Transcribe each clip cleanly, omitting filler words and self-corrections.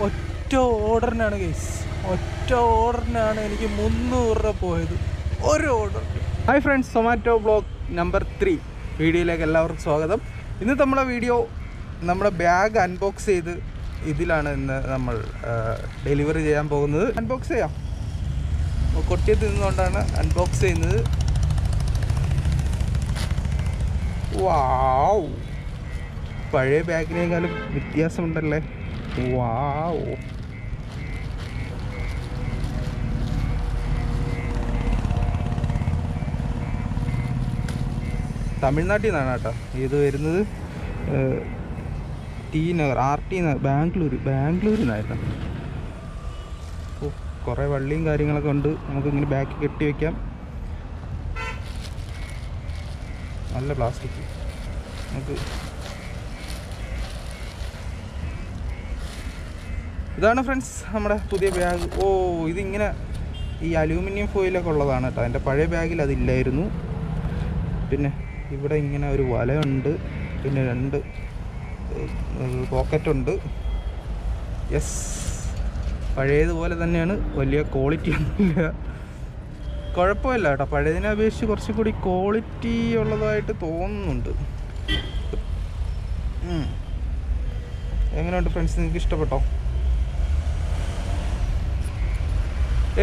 ഒറ്റ ഓർഡറിനാണ് ഗൈസ്, ഒറ്റ ഓർഡറിനാണ് എനിക്ക് 300 രൂപ പോയത്, ഒരു order. Hi friends, Zomato blog number 3 വീഡിയോയിലേക്ക് എല്ലാവർക്കും സ്വാഗതം. ഇന്ന് നമ്മളെ വീഡിയോ നമ്മുടെ ബാഗ് അൺബോക്സ് ചെയ്ത് ഇതിലാണ് ഇന്ന് നമ്മൾ ഡെലിവറി ചെയ്യാൻ പോകുന്നത്. അൺബോക്സ് ചെയ്യാം. കൊട്ടിയത്ത് നിന്നുകൊണ്ടാണ് അൺബോക്സ് ചെയ്യുന്നത്. വാവ്, പഴയ ബാഗിനേക്കാളും വ്യത്യാസമുണ്ടല്ലേ. വാവ്, തമിഴ്നാട്ടിൽ നിന്നാണ് കേട്ടോ ഇത് വരുന്നത്. ടി നഗർ, RT നഗർ, ബാംഗ്ലൂരിൽ നിന്നായിരുന്നു. കുറേ വള്ളിയും കാര്യങ്ങളൊക്കെ ഉണ്ട്. നമുക്കിങ്ങനെ ബാക്കിൽ കെട്ടി വയ്ക്കാം. നല്ല പ്ലാസ്റ്റിക്. നമുക്ക് ഇതാണ് ഫ്രണ്ട്സ് നമ്മുടെ പുതിയ ബാഗ്. ഓ, ഇതിങ്ങനെ ഈ അലൂമിനിയം ഫോയിലൊക്കെ ഉള്ളതാണ് കേട്ടോ. എൻ്റെ പഴയ ബാഗിൽ അതില്ലായിരുന്നു. പിന്നെ ഇവിടെ ഇങ്ങനെ ഒരു വലയുണ്ട്, പിന്നെ 2 പോക്കറ്റുണ്ട്. യെസ്, പഴയതുപോലെ തന്നെയാണ്, വലിയ ക്വാളിറ്റി ഒന്നുമില്ല. കുഴപ്പമില്ല കേട്ടോ, പഴയതിനെ അപേക്ഷിച്ച് കുറച്ചും കൂടി ക്വാളിറ്റി ഉള്ളതായിട്ട് തോന്നുന്നുണ്ട്. എങ്ങനെയുണ്ട് ഫ്രണ്ട്സ്, നിങ്ങൾക്ക് ഇഷ്ടപ്പെട്ടോ?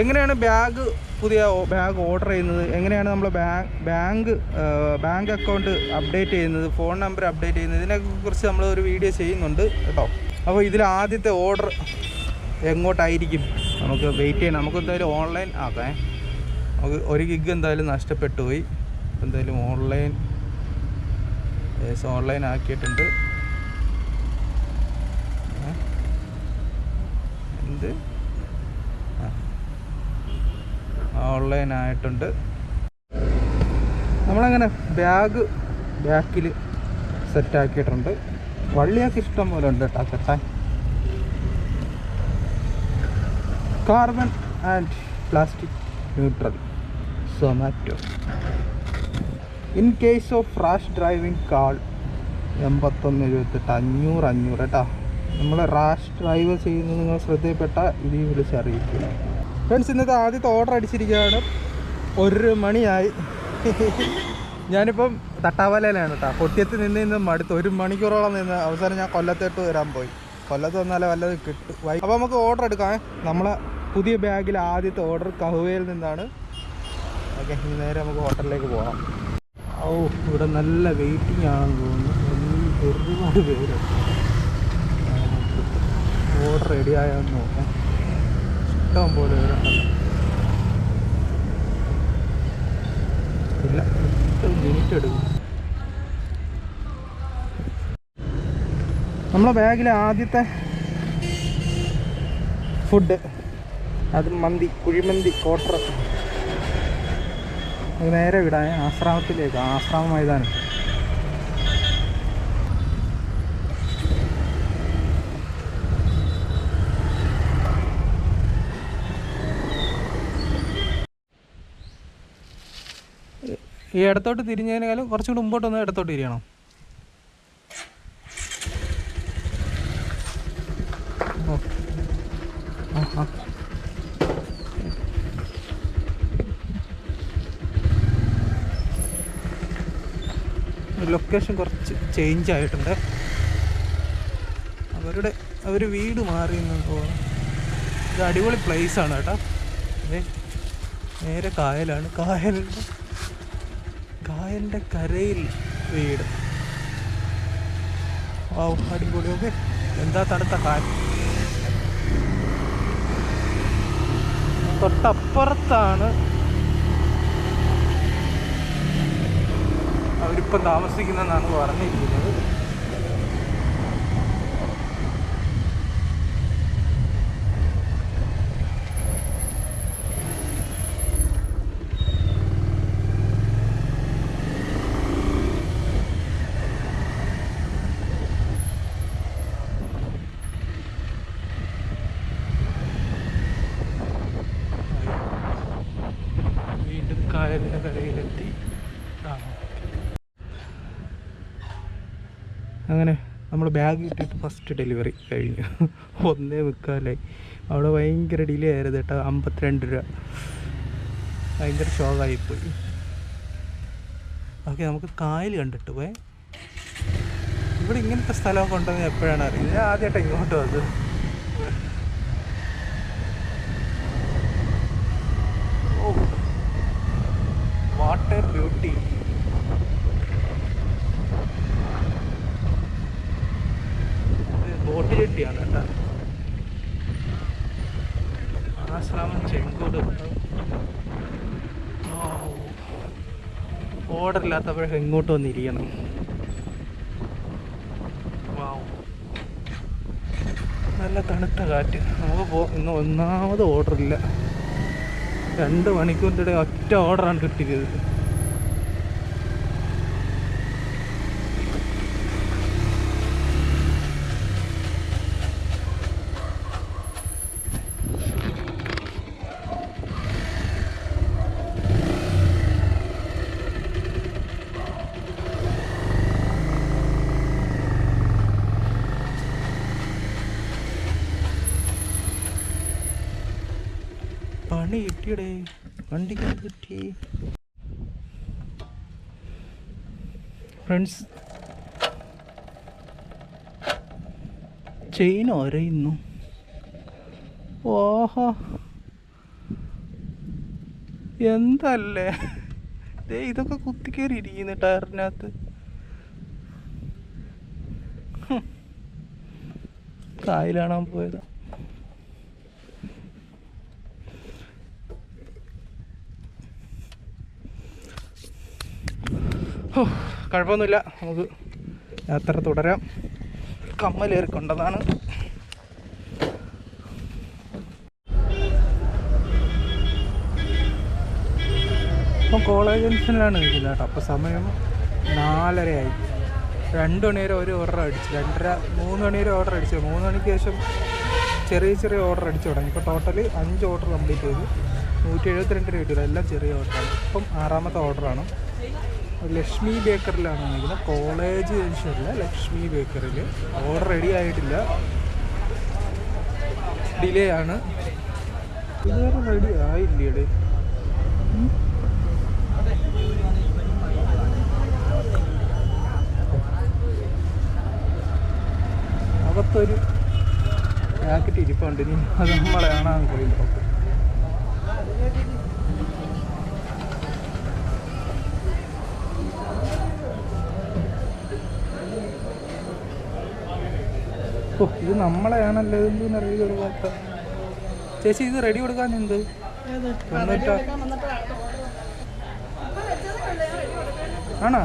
എങ്ങനെയാണ് പുതിയ ബാഗ് ഓർഡർ ചെയ്യുന്നത്, എങ്ങനെയാണ് നമ്മൾ ബാങ്ക് അക്കൗണ്ട് അപ്ഡേറ്റ് ചെയ്യുന്നത്, ഫോൺ നമ്പർ അപ്ഡേറ്റ് ചെയ്യുന്നത്, ഇതിനെക്കുറിച്ച് നമ്മൾ ഒരു വീഡിയോ ചെയ്യുന്നുണ്ട് കേട്ടോ. അപ്പോൾ ഇതിൽ ആദ്യത്തെ ഓർഡർ എങ്ങോട്ടായിരിക്കും നമുക്ക് വെയിറ്റ് ചെയ്യണം. നമുക്ക് എന്തായാലും ഓൺലൈൻ ആക്കാം. നമുക്ക് 1 ഗിഗ് എന്തായാലും നഷ്ടപ്പെട്ടു പോയി. എന്തായാലും ഓൺലൈൻ ആക്കിയിട്ടുണ്ട്. എന്ത് ഓൺലൈൻ ആയിട്ടുണ്ട്. നമ്മളങ്ങനെ ബാക്കിൽ സെറ്റാക്കിയിട്ടുണ്ട്. വള്ളിയൊക്കെ ഇഷ്ടം പോലെ ഉണ്ട് കേട്ടോ കെട്ടാൻ. Carbon and plastic neutral Zomato. In case of rash driving call 8178 500 കേട്ടോ. നമ്മൾ റാഷ് ഡ്രൈവ് ചെയ്യുന്നത് നിങ്ങൾ ശ്രദ്ധയിൽപ്പെട്ട ഇതിൽ വിളിച്ചറിയിക്കുക. ഫ്രണ്ട്സ്, ഇന്നത്തെ ആദ്യത്തെ ഓർഡർ അടിച്ചിരിക്കുകയാണ്. 1 മണിയായി. ഞാനിപ്പം തട്ടാവലയിലാണ് കേട്ടോ. കൊട്ടിയത്ത് നിന്ന് മടുത്ത് 1 മണിക്കൂറോളം നിന്ന് അവസാനം ഞാൻ കൊല്ലത്തോട്ട് വരാൻ പോയി. കൊല്ലത്ത് വന്നാലേ വല്ലത് കിട്ടും. അപ്പോൾ നമുക്ക് ഓർഡർ എടുക്കാം. നമ്മളെ പുതിയ ബാഗിൽ ആദ്യത്തെ ഓർഡർ കഹുവയിൽ നിന്നാണ്. ഓക്കെ, ഇനി നേരെ നമുക്ക് ഹോട്ടലിലേക്ക് പോകാം. ഓ, ഇവിടെ നല്ല വെയിറ്റിംഗ് ആണെന്ന് തോന്നുന്നു. ഒരുപാട് പേര്. ഓർഡർ റെഡിയായെന്ന് നോക്കാം. ഇഷ്ടം പോലെ പേരുണ്ടല്ലോ. ഇല്ല, 10 മിനിറ്റ് എടുക്കും. നമ്മളെ ബാഗിലെ ആദ്യത്തെ ഫുഡ് അത് മന്തി, കുഴിമന്തി ക്വാർട്ടർ. നേരെ വിടാൻ ആശ്രമത്തിലേക്ക്, ആശ്രമ മൈതാനം. ഈ ഇടത്തോട്ട് തിരിഞ്ഞതിനേക്കാളും കുറച്ചും കൂടി മുമ്പോട്ട് വന്ന് ഇടത്തോട്ട് തിരിയണം. ലൊക്കേഷൻ കുറച്ച് ചേഞ്ച് ആയിട്ടുണ്ട്. അവർ വീട് മാറി. ഇത് അടിപൊളി പ്ലേസാണ് കേട്ടോ. നേരെ കായലാണ്. കായലിൻ്റെ കരയിൽ വീട്. ഓ, അടിപൊളി. ഓക്കെ, എന്താ തണുത്ത കായൽ. തൊട്ടപ്പുറത്താണ് അവരിപ്പം താമസിക്കുന്നതെന്നാണ് പറഞ്ഞിരിക്കുന്നത്. കായലിൻ്റെ കരയിലെത്തി. അങ്ങനെ നമ്മൾ ബാഗ് ഇട്ടിട്ട് ഫസ്റ്റ് ഡെലിവറി കഴിഞ്ഞു. 1:45 അവിടെ ഭയങ്കര ഡിലേ ആയിരുന്നു കേട്ടോ. 52 രൂപ ഭയങ്കര ഷോക്കായിപ്പോയി. ഓക്കെ, നമുക്ക് കായൽ കണ്ടിട്ട് പോയേ. ഇവിടെ ഇങ്ങനത്തെ സ്ഥലമൊക്കെ ഉണ്ടെന്ന് എപ്പോഴാണ് അറിയുന്നത്. ഞാൻ ആദ്യമായിട്ടാണ് ഇങ്ങോട്ട് വന്നത്. ഓ, വാട്ടർ ബ്യൂട്ടി. ബോട്ട് ചെട്ടിയാണ് കേട്ടോ. ആശ്രാമം ചെങ്കോട്. ഓർഡർ ഇല്ലാത്തപ്പോഴൊക്കെ ഇങ്ങോട്ട് വന്നിരിക്കണം. നല്ല തണുത്ത കാറ്റ്. നമുക്ക് ഇന്ന് ഒന്നാമത് ഓർഡറില്ല. 2 മണിക്കൂറിൻ്റെ ഒറ്റ ഓർഡറാണ് കിട്ടിയത്. പണി കിട്ടിയടേ, വണ്ടിക്ക് കിട്ടി. ഫ്രണ്ട്സ്, ചെയിൻ ഒരയുന്നു. ഓഹോ, എന്തല്ലേ ഇതൊക്കെ കുത്തിക്കേറി ഇരിക്കുന്നു ടയറിനകത്ത്. കായൽ കാണാൻ പോയതാ. കുഴപ്പമൊന്നുമില്ല, നമുക്ക് യാത്ര തുടരാം. കമ്മലേറിക്കൊണ്ടതാണ്. ഇപ്പം കോളേജ് ജംഗ്ഷനിലാണ് നിൽക്കുന്നത് കേട്ടോ. അപ്പോൾ സമയം 4:30 2 മണി വരെ ഒരു ഓർഡർ അടിച്ചു. 2:30 3 മണി വരെ ഓർഡർ അടിച്ചു. 3 മണിക്ക് ശേഷം ചെറിയ ഓർഡർ അടിച്ചു തുടങ്ങി. ഇപ്പോൾ ടോട്ടല് 5 ഓർഡർ കംപ്ലീറ്റ് ചെയ്തു. 172 രൂപ കിട്ടില്ല. എല്ലാം ചെറിയ ഓർഡറാണ്. ഇപ്പം 6ാമത്തെ ഓർഡറാണ്. ലക്ഷ്മി ബേക്കറിലാണ് നിൽക്കുന്നത്. കോളേജ് ജംഗ്ഷനിലെ ലക്ഷ്മി ബേക്കറിയിൽ. ഓർഡർ റെഡി ആയിട്ടില്ല, ഡിലേ ആണ്. ഇതുവരെ റെഡി ആയില്ലേ? അകത്തൊരു പാക്കറ്റ് ഇരിപ്പുണ്ട്. ഇനി അത് നമ്മളെ കാണാൻ പോയി നോക്കും. ഓ, ഇത് നമ്മളെയാണല്ലോ. എന്തെന്ന് അറിയില്ല ഒരു വാർത്ത. ചേച്ചി, ഇത് റെഡി കൊടുക്കാൻ എന്ത് ആണോ?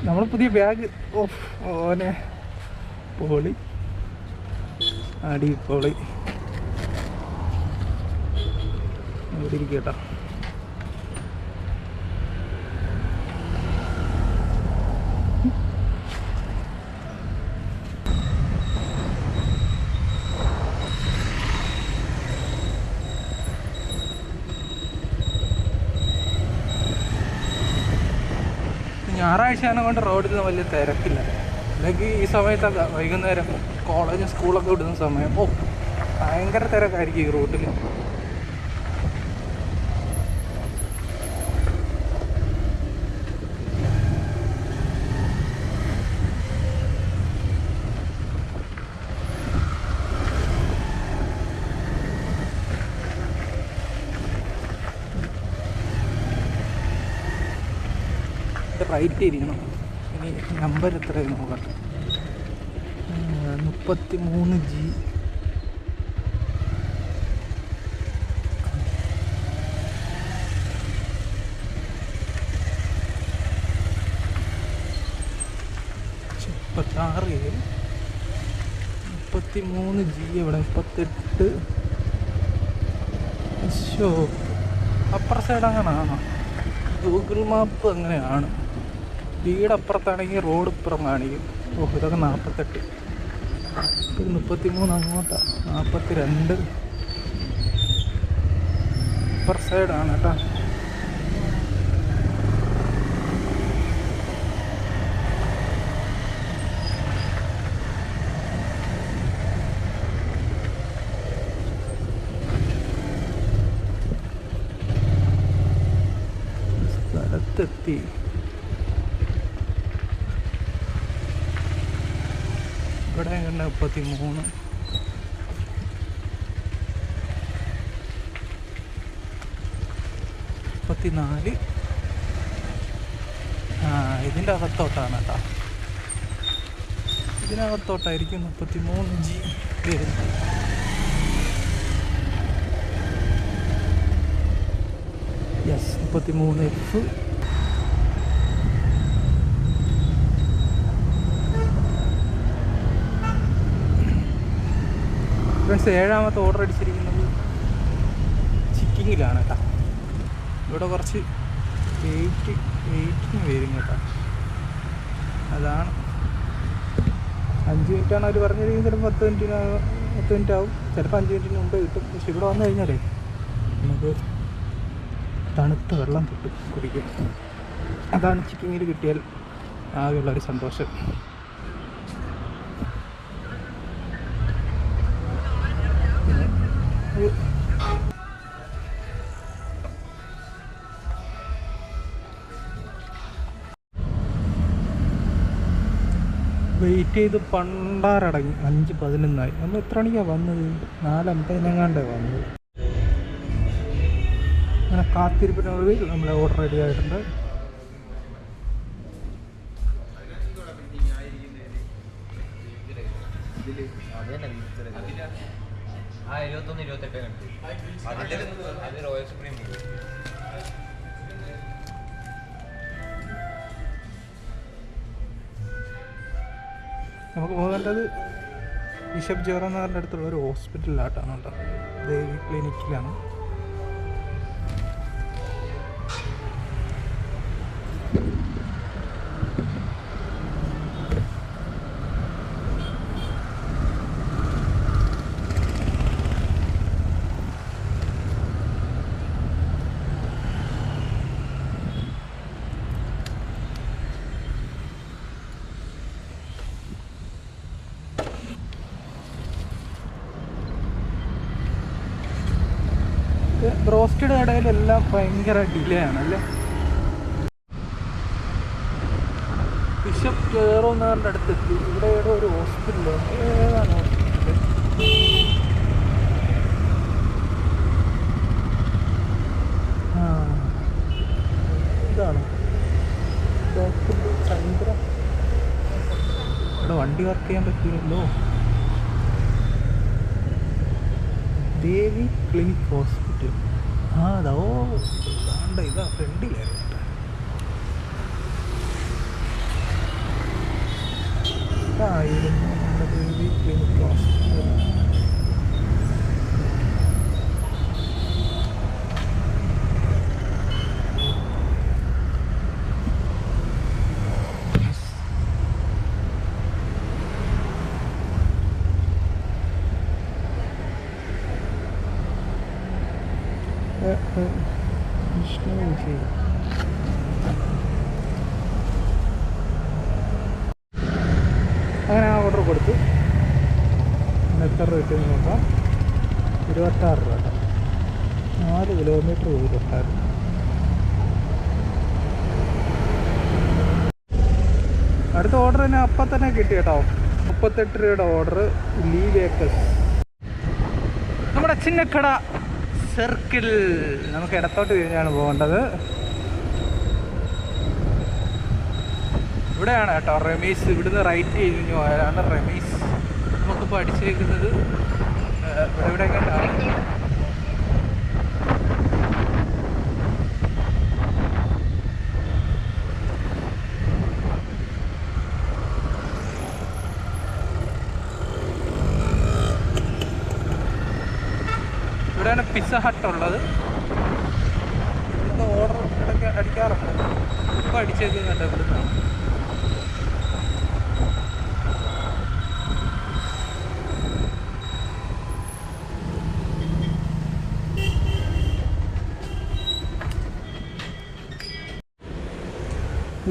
നമ്മൾ പുതിയ ബാഗ്. ഓനെ പൊളി, അടിപൊളി. ഇവിടെ ഇരിക്കട്ടോ. ഞായറാഴ്ചയാണ് കൊണ്ട് റോഡിൽ വലിയ തിരക്കില്ല. അല്ലെങ്കിൽ ഈ സമയത്തൊക്കെ വൈകുന്നേരം കോളേജും സ്കൂളൊക്കെ വിടുന്ന സമയം ഭയങ്കര തിരക്കായിരിക്കും ഈ റൂട്ടിൽ. റൈറ്റ് ഇരിക്കണം. ഇനി നമ്പർ എത്രയാണ് നോക്കട്ടെ. 33G. ാറ് 33G എവിടെ? 38. ഷോ, അപ്പുറ സൈഡ് അങ്ങനെയാണോ? ഗൂഗിൾ മാപ്പ് അങ്ങനെയാണ്. വീടപ്പുറത്താണെങ്കിൽ റോഡ് ഇപ്പുറം കാണിക്കും. ഓ, ഇതൊക്കെ 48, ഇത് 33 അങ്ങോട്ടാണ്, 42 ഇപ്പർ സൈഡാണ് കേട്ടോ. സ്ഥലത്തെത്തി. ഇവിടെ കണ്ട 33, ഇതിൻ്റെ അകത്തോട്ടാണ് കേട്ടോ, ഇതിനകത്തോട്ടായിരിക്കും 33G വരുന്നത്. Yes, 33F. ഫ്രണ്ട്സ്, 7ാമത്തെ ഓർഡർ അടിച്ചിരിക്കുന്നത് ചിക്കിങ്ങിലാണ് കേട്ടോ. ഇവിടെ കുറച്ച് വെയിറ്റിന് വരും കേട്ടോ. അതാണ് 5 മിനിറ്റാണ് അവർ പറഞ്ഞിരിക്കുന്നത്. ചിലപ്പോൾ 10 മിനിറ്റ് ആവും, ചിലപ്പോൾ 5 മിനിറ്റിന് മുമ്പേ കിട്ടും. പക്ഷെ ഇവിടെ വന്നു കഴിഞ്ഞാലേ നമുക്ക് തണുത്ത വെള്ളം കിട്ടും കുടിക്കും. അതാണ് ചിക്കിങ്ങിൽ കിട്ടിയാൽ ആകെയുള്ളൊരു സന്തോഷം. വെയിറ്റ് ചെയ്ത് പണ്ടാരടങ്ങി. 5:11 നമ്മൾ എത്ര മണിക്കാണ് വന്നത്? 4:50 വന്നത്. അങ്ങനെ കാത്തിരിപ്പിനൊടുവിൽ നമ്മളെ ഓർഡർ റെഡി ആയിട്ടുണ്ട്. നമുക്ക് പോകേണ്ടത് ബിഷപ്പ് ജോറാനഗറിൻ്റെ അടുത്തുള്ള ഒരു ഹോസ്പിറ്റലിലായിട്ടാണ് കേട്ടോ. ദേവി ക്ലിനിക്കിലാണ്. ബ്രോസ്റ്റഡ് കടയിലെല്ലാം ഭയങ്കര ഡിലേ ആണല്ലേ. ബിഷപ്പ് ജോറാനഗറിൻ്റെ അടുത്തെത്തി. ഇവിടെ ഏതോ ഒരു ഹോസ്പിറ്റലോ, ഏതാണ് ഹോസ്പിറ്റൽ? ഇതാണ് ഡോക്ടർ ചന്ദ്ര. ഇവിടെ വണ്ടി വർക്ക് ചെയ്യാൻ പറ്റില്ലല്ലോ. ദേവി ക്ലിനിക് ഹോസ്പിറ്റൽ. അതോ വേണ്ട, ഇതാ ഫ്രണ്ടിലായിരുന്നു. ഇതായിരുന്നു നമ്മുടെ ദേവി ക്ലിനിക് ഹോസ്പിറ്റൽ. അങ്ങനെ ആ ഓർഡർ കൊടുത്തു. എത്ര രൂപ കിട്ടുമെന്ന് നോക്കാം. 26 രൂപ. 4 കിലോമീറ്റർ ദൂരത്തായിരുന്നു. അടുത്ത ഓർഡർ തന്നെ അപ്പം തന്നെ കിട്ടി കേട്ടോ. 38 രൂപയുടെ ഓർഡർ. ലീവേക്കസ്, നമ്മുടെ ചിന്നക്കട സർക്കിൾ. നമുക്ക് ഇടത്തോട്ട് തിരിഞ്ഞാണ് പോകേണ്ടത്. ഇവിടെയാണ് കേട്ടോ റമീസ്. ഇവിടുന്ന് റൈറ്റ് കഴിഞ്ഞ് പോയാലാണ് റമീസ്. നമുക്കിപ്പോൾ അടിച്ചേക്കുന്നത് ഇവിടെ കണ്ടാണ്. ഇവിടെയാണ് പിസ്സ ഹട്ട് ഉള്ളത്. ഇവിടുത്തെ ഓർഡർ ഇടയ്ക്ക് അടിക്കാറുണ്ട്. ഇപ്പോൾ അടിച്ചേക്കുന്നുണ്ട് ഇവിടുന്നാണ്.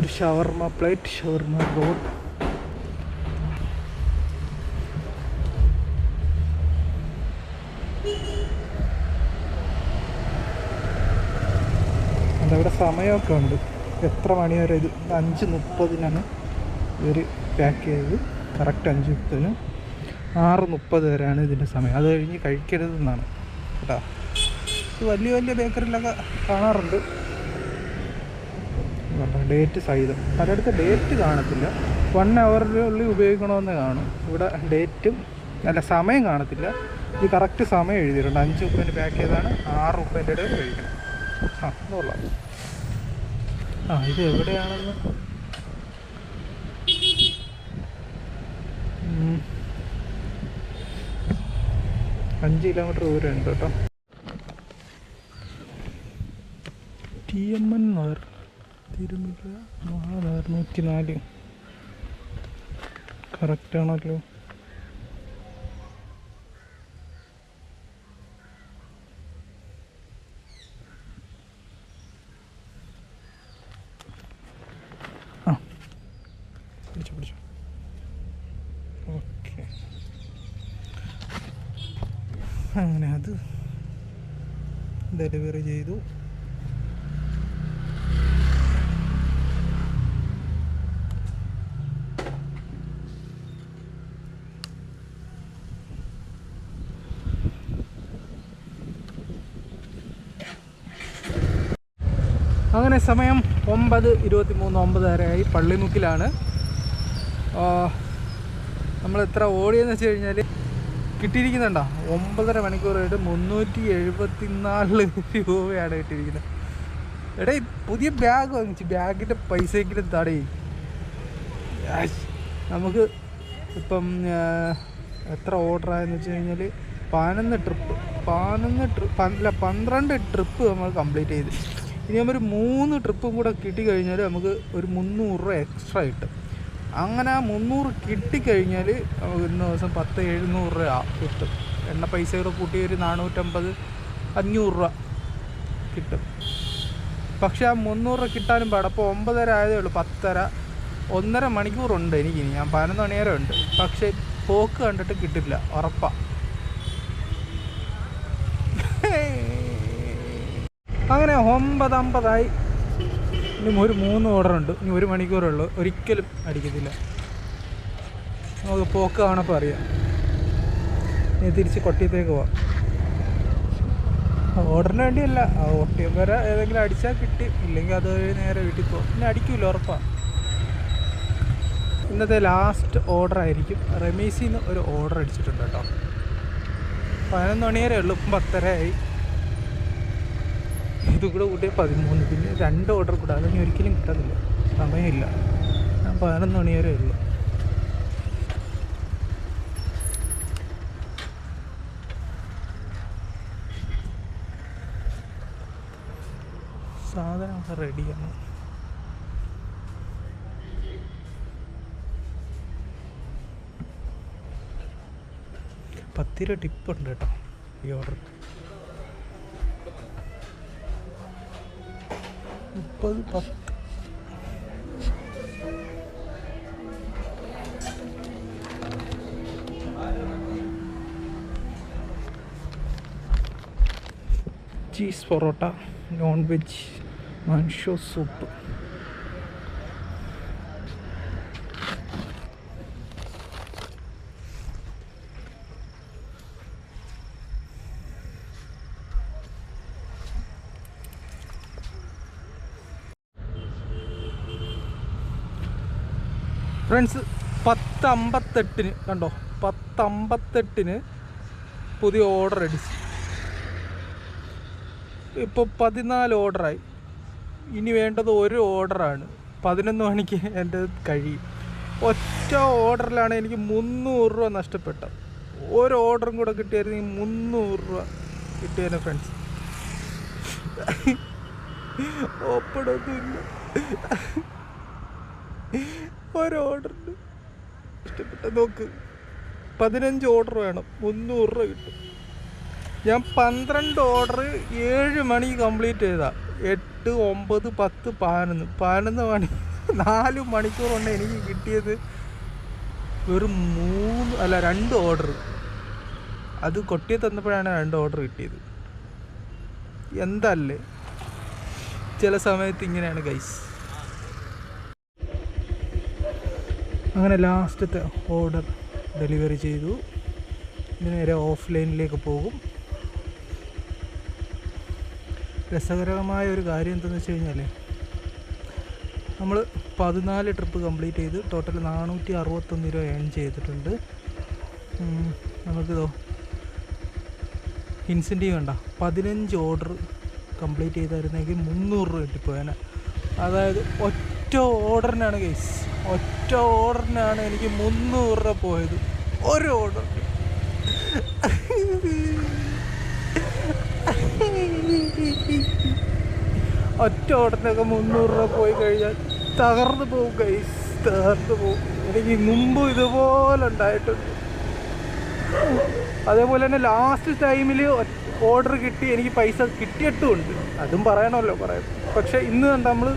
ഒരു ഷവർമ പ്ലേറ്റ്, ഷവർമ റോൾ. അതവിടെ സമയമൊക്കെ ഉണ്ട്, എത്ര മണി വരെ. ഇത് 5:30 ഇവർ പാക്ക് ചെയ്തത്. കറക്റ്റ് 5:30, 6:30 വരെയാണ് ഇതിൻ്റെ സമയം. അത് കഴിഞ്ഞ് കഴിക്കരുതെന്നാണ് കേട്ടോ. ഇത് വലിയ വലിയ ബേക്കറിയിലൊക്കെ കാണാറുണ്ട് കേട്ടോ, ഡേറ്റ് സഹിതം. പലയിടത്ത് ഡേറ്റ് കാണത്തില്ല, 1 ഹവറിനുള്ളിൽ ഉപയോഗിക്കണമെന്ന് കാണും. ഇവിടെ ഡേറ്റും അല്ല സമയം കാണത്തില്ല. ഇത് കറക്റ്റ് സമയം എഴുതിയിട്ടുണ്ട്. 5 പാക്ക് ചെയ്താണ്, 6 ഇടയിൽ കഴിക്കണം. കൊള്ളാം. ഇത് എവിടെയാണെന്ന് 5 കിലോമീറ്റർ ദൂരം ഉണ്ട് കേട്ടോ. TMN നഗർ, തിരുമില്ല മഹാനഗർ 104 കറക്റ്റാണല്ലോ. പിടിച്ചോ. ഓക്കെ, അങ്ങനെ അത് ഡെലിവറി ചെയ്തു. അങ്ങനെ സമയം 9:23, 9:30 പള്ളിമുക്കിലാണ്. നമ്മൾ എത്ര ഓടിയെന്ന് വെച്ച് കഴിഞ്ഞാൽ കിട്ടിയിരിക്കുന്നുണ്ടോ, 9.5 മണിക്കൂറായിട്ട് 374 രൂപയാണ് കിട്ടിയിരിക്കുന്നത്. എടേ പുതിയ ബാഗ് വാങ്ങിച്ചു, ബാഗിൻ്റെ പൈസയെങ്കിലും തടേ. നമുക്ക് ഇപ്പം എത്ര ഓർഡറായെന്ന് വെച്ച് കഴിഞ്ഞാൽ 12 ട്രിപ്പ് നമ്മൾ കംപ്ലീറ്റ് ചെയ്ത്. ഇനി നമ്മൾ 3 ട്രിപ്പും കൂടെ കിട്ടിക്കഴിഞ്ഞാൽ നമുക്ക് ഒരു 300 രൂപ എക്സ്ട്രാ കിട്ടും. അങ്ങനെ 300 കിട്ടിക്കഴിഞ്ഞാൽ നമുക്ക് ഇന്ന ദിവസം 700 രൂപ കിട്ടും. എണ്ണ പൈസ കൂടെ കൂട്ടി ഒരു 450, 500 രൂപ കിട്ടും. പക്ഷേ ആ 300 രൂപ കിട്ടാനും പാടും. അപ്പോൾ 9:30 ആയതേ ഉള്ളൂ, 10:30, 1.5 മണിക്കൂറുണ്ട് എനിക്കിനി. ഞാൻ 11 മണി വരെ ഉണ്ട്. പക്ഷേ പോക്ക് കണ്ടിട്ട് കിട്ടില്ല, ഉറപ്പാണ്. അങ്ങനെ 9:50 ഇനി ഒരു 3 ഓർഡറുണ്ട്. ഇനി 1 മണിക്കൂറുള്ളൂ. ഒരിക്കലും അടിക്കത്തില്ല. നമുക്ക് പോക്ക് കാണപ്പോൾ അറിയാം. ഇനി തിരിച്ച് കൊട്ടിയത്തേക്ക് പോവാം. ഓർഡറിന് വേണ്ടിയല്ല, ഒട്ടിയം വരെ ഏതെങ്കിലും അടിച്ചാൽ കിട്ടി, ഇല്ലെങ്കിൽ അത് നേരെ വീട്ടിൽ പോകും. പിന്നെ അടിക്കില്ല, ഉറപ്പാണ്. ഇന്നത്തെ ലാസ്റ്റ് ഓർഡർ ആയിരിക്കും. റമീസിന്ന് ഒരു ഓർഡർ അടിച്ചിട്ടുണ്ട് കേട്ടോ. 11 മണി വരെ ഉള്ളൂ, ഇപ്പം 10:30 ആയി. ഇത് കൂടെ കൂട്ടിയ 13, പിന്നെ 2 ഓർഡർ കൂടെ. അതൊന്നും ഒരിക്കലും കിട്ടത്തില്ല, സമയമില്ല. ഞാൻ 11 മണി വരെ ഉള്ളൂ. സാധനമൊക്കെ റെഡിയാണ്. ₹10 ടിപ്പുണ്ട് കേട്ടോ ഈ order. 30, 10. Cheese parotta, non veg manchow soup. Friends, 10:58 കണ്ടോ, 10:58 പുതിയ ഓർഡർ അടിച്ചു. ഇപ്പോൾ 14 ഓർഡറായി. ഇനി വേണ്ടത് 1 ഓർഡറാണ്. 11 മണിക്ക് എൻ്റെ കഴിയും. ഒറ്റ ഓർഡറിലാണ് എനിക്ക് 300 രൂപ നഷ്ടപ്പെട്ടത്. 1 ഓർഡറും കൂടെ കിട്ടിയായിരുന്നെങ്കിൽ 300 രൂപ കിട്ടിയേനെ ഫ്രണ്ട്സ്. ഓപ്പണൊന്നുമില്ല. 1 ഓർഡറിന് ഇഷ്ടപ്പെട്ട നോക്ക്. 15 ഓർഡർ വേണം, 300 രൂപ കിട്ടും. ഞാൻ 12 ഓർഡർ 7 മണി കംപ്ലീറ്റ് ചെയ്താ. 8, 9, 10, 11 മണി 4 മണിക്കൂർ കൊണ്ട് എനിക്ക് കിട്ടിയത് വെറും 2 ഓർഡർ. അത് കൊട്ടിയെ തന്നപ്പോഴാണ് 2 ഓർഡർ കിട്ടിയത്. എന്തല്ലേ, ചില സമയത്ത് ഇങ്ങനെയാണ് ഗൈസ്. അങ്ങനെ ലാസ്റ്റത്തെ ഓർഡർ ഡെലിവറി ചെയ്തു. ഇനി നേരെ ഓഫ്ലൈനിലേക്ക് പോകും. രസകരമായ ഒരു കാര്യം എന്താണെന്ന് വെച്ച് കഴിഞ്ഞാൽ, നമ്മൾ 14 ട്രിപ്പ് കംപ്ലീറ്റ് ചെയ്ത് ടോട്ടൽ 461 രൂപ ഏൺ ചെയ്തിട്ടുണ്ട്. നമുക്കിതോ ഇൻസെൻറ്റീവ് വേണ്ട, 15 ഓർഡർ കംപ്ലീറ്റ് ചെയ്തായിരുന്നെങ്കിൽ 300 രൂപ കിട്ടിപ്പോയേനെ. അതായത് ഒറ്റ ഓർഡറിനാണ് ഗൈസ്, ഒറ്റ ഓർഡറിനാണ് എനിക്ക് 300 രൂപ പോയത്. ഒരു ഓർഡർ. ഒറ്റ ഓർഡറിനൊക്കെ 300 രൂപ പോയി കഴിഞ്ഞാൽ തകർന്നു പോകും ഗൈസ്, തകർന്നു പോകും. എനിക്ക് മുമ്പ് ഇതുപോലെ ഉണ്ടായിട്ടുണ്ട്. അതേപോലെ തന്നെ ലാസ്റ്റ് ടൈമിൽ ഓർഡർ കിട്ടി, എനിക്ക് പൈസ കിട്ടിയിട്ടുമുണ്ട്, അതും പറയണമല്ലോ പറയാം. പക്ഷേ ഇന്ന് കണ്ട നമ്മൾ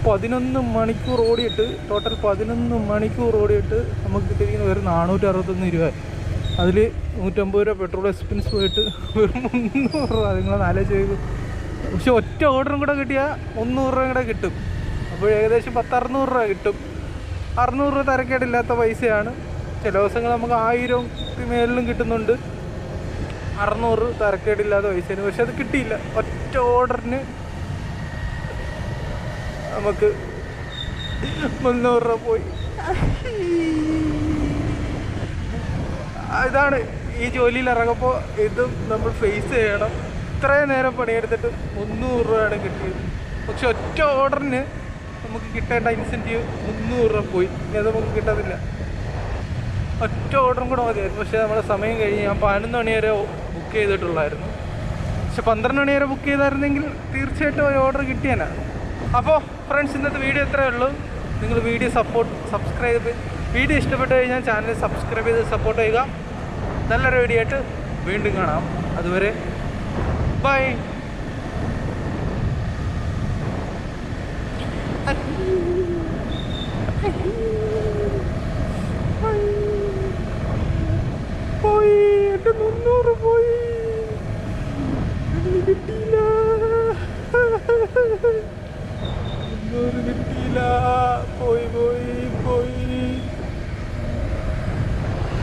11 മണിക്കൂർ ഓടിയിട്ട്, ടോട്ടൽ 11 മണിക്കൂർ ഓടിയിട്ട് നമുക്ക് കിട്ടിയിരിക്കുന്ന വെറും 461 രൂപ. അതിൽ 150 രൂപ പെട്രോൾ എക്സ്പെൻസ് പോയിട്ട് വെറും 300 രൂപ. നിങ്ങളൊന്ന് ആലോചിച്ച് ചെയ്തു. പക്ഷെ ഒറ്റ ഓർഡറും കൂടെ കിട്ടിയാൽ 300 രൂപ കൂടെ കിട്ടും. അപ്പോൾ ഏകദേശം 600 രൂപ കിട്ടും. 600 രൂപ തരക്കേടില്ലാത്ത പൈസയാണ്. ചില ദിവസങ്ങൾ നമുക്ക് 1000 മേലിലും കിട്ടുന്നുണ്ട്. 600 തരക്കേടില്ലാത്ത പൈസയാണ്. പക്ഷെ അത് കിട്ടിയില്ല. ഒറ്റ ഓർഡറിന് നമുക്ക് 300 രൂപ പോയി. ഇതാണ് ഈ ജോലിയിൽ ഇറങ്ങുമ്പോൾ ഇതും നമ്മൾ ഫേസ് ചെയ്യണം. ഇത്രയും നേരം പണിയെടുത്തിട്ട് 300 രൂപയാണ് കിട്ടിയത്. പക്ഷെ ഒറ്റ ഓർഡറിന് നമുക്ക് കിട്ടേണ്ട ഇൻസെൻറ്റീവ് 300 രൂപ പോയി. ഇനി അത് നമുക്ക് കിട്ടത്തില്ല. ഒറ്റ ഓർഡറും കൂടെ മതിയായിരുന്നു. പക്ഷേ നമ്മുടെ സമയം കഴിഞ്ഞ് ഞാൻ 11 മണി വരെ ബുക്ക് ചെയ്തിട്ടുള്ളായിരുന്നു. പക്ഷെ 12 മണി വരെ ബുക്ക് ചെയ്തായിരുന്നെങ്കിൽ തീർച്ചയായിട്ടും ഒരു ഓർഡർ കിട്ടിയേനാണ്. അപ്പോൾ ഫ്രണ്ട്സ്, ഇന്നത്തെ വീഡിയോ ഇത്രയേ ഉള്ളൂ. നിങ്ങൾ വീഡിയോ വീഡിയോ ഇഷ്ടപ്പെട്ട് കഴിഞ്ഞാൽ ചാനൽ സബ്സ്ക്രൈബ് ചെയ്ത് സപ്പോർട്ട് ചെയ്യുക. നല്ലൊരു വീഡിയോ ആയിട്ട് വീണ്ടും കാണാം. അതുവരെ ബൈ.